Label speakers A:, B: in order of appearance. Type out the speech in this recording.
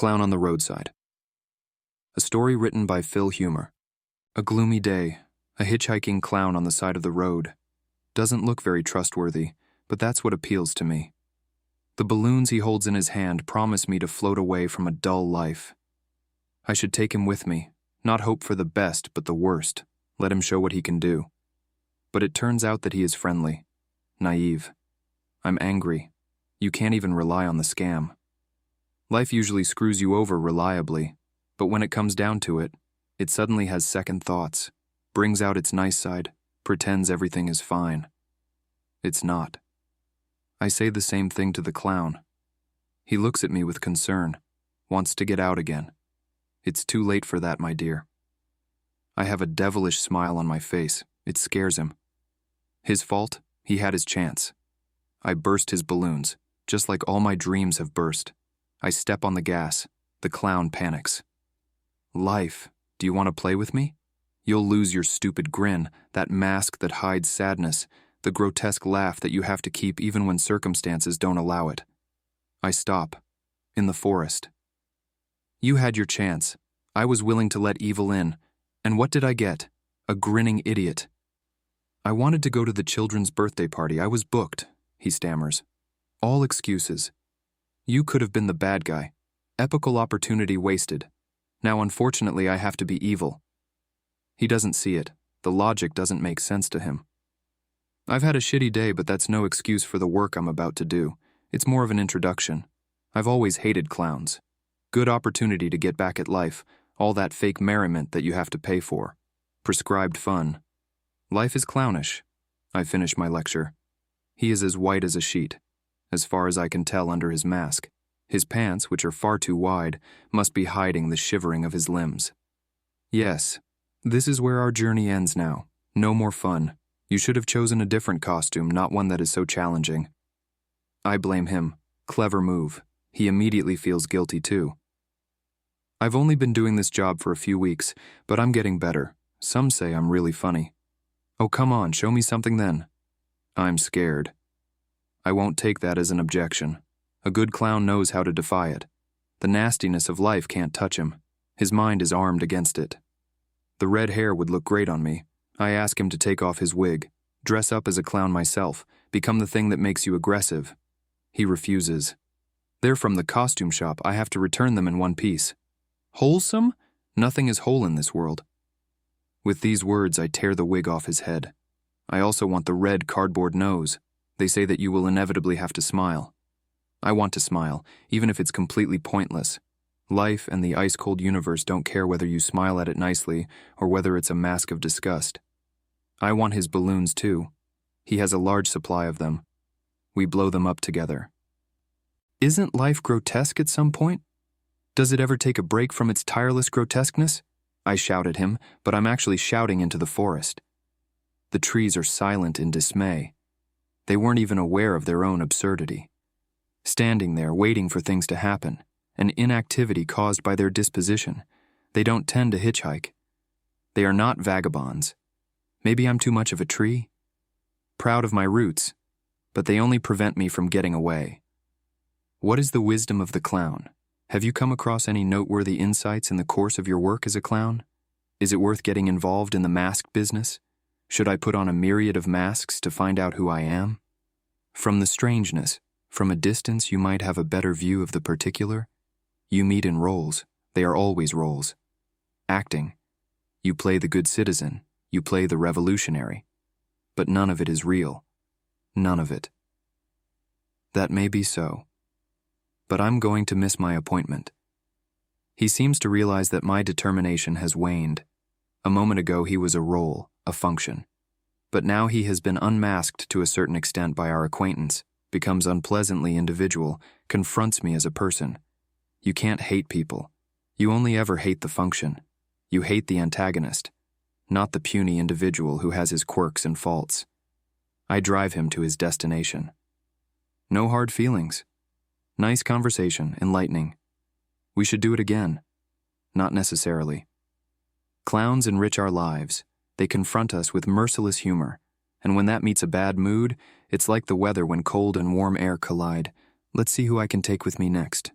A: Clown on the Roadside. A story written by Phil Humor. A gloomy day, a hitchhiking clown on the side of the road. Doesn't look very trustworthy, but that's what appeals to me. The balloons he holds in his hand promise me to float away from a dull life. I should take him with me, not hope for the best but the worst, let him show what he can do. But it turns out that he is friendly, naive. I'm angry. You can't even rely on the scam. Life usually screws you over reliably, but when it comes down to it, it suddenly has second thoughts, brings out its nice side, pretends everything is fine. It's not. I say the same thing to the clown. He looks at me with concern, wants to get out again. It's too late for that, my dear. I have a devilish smile on my face. It scares him. His fault? He had his chance. I burst his balloons, just like all my dreams have burst. I step on the gas. The clown panics. Life, do you want to play with me? You'll lose your stupid grin, that mask that hides sadness, the grotesque laugh that you have to keep even when circumstances don't allow it. I stop. In the forest. You had your chance. I was willing to let evil in. And what did I get? A grinning idiot. I wanted to go to the children's birthday party. I was booked, he stammers. All excuses. You could have been the bad guy. Epical opportunity wasted. Now unfortunately I have to be evil. He doesn't see it. The logic doesn't make sense to him. I've had a shitty day, but that's no excuse for the work I'm about to do. It's more of an introduction. I've always hated clowns. Good opportunity to get back at life, all that fake merriment that you have to pay for. Prescribed fun. Life is clownish. I finish my lecture. He is as white as a sheet, as far as I can tell under his mask. His pants, which are far too wide, must be hiding the shivering of his limbs. Yes, this is where our journey ends now. No more fun. You should have chosen a different costume, not one that is so challenging. I blame him. Clever move. He immediately feels guilty too. I've only been doing this job for a few weeks, but I'm getting better. Some say I'm really funny. Oh, come on, show me something then. I'm scared. I won't take that as an objection. A good clown knows how to defy it. The nastiness of life can't touch him. His mind is armed against it. The red hair would look great on me. I ask him to take off his wig, dress up as a clown myself, become the thing that makes you aggressive. He refuses. They're from the costume shop. I have to return them in one piece. Wholesome? Nothing is whole in this world. With these words, I tear the wig off his head. I also want the red cardboard nose. They say that you will inevitably have to smile. I want to smile, even if it's completely pointless. Life and the ice-cold universe don't care whether you smile at it nicely or whether it's a mask of disgust. I want his balloons too. He has a large supply of them. We blow them up together. Isn't life grotesque at some point? Does it ever take a break from its tireless grotesqueness? I shout at him, but I'm actually shouting into the forest. The trees are silent in dismay. They weren't even aware of their own absurdity. Standing there, waiting for things to happen, an inactivity caused by their disposition. They don't tend to hitchhike. They are not vagabonds. Maybe I'm too much of a tree? Proud of my roots, but they only prevent me from getting away. What is the wisdom of the clown? Have you come across any noteworthy insights in the course of your work as a clown? Is it worth getting involved in the mask business? Should I put on a myriad of masks to find out who I am? From the strangeness, from a distance you might have a better view of the particular. You meet in roles. They are always roles. Acting. You play the good citizen. You play the revolutionary. But none of it is real. None of it. That may be so. But I'm going to miss my appointment. He seems to realize that my determination has waned. A moment ago he was a role, a function. But now he has been unmasked to a certain extent by our acquaintance, becomes unpleasantly individual, confronts me as a person. You can't hate people. You only ever hate the function. You hate the antagonist, not the puny individual who has his quirks and faults. I drive him to his destination. No hard feelings. Nice conversation, enlightening. We should do it again. Not necessarily. Clowns enrich our lives. They confront us with merciless humor. And when that meets a bad mood, it's like the weather when cold and warm air collide. Let's see who I can take with me next.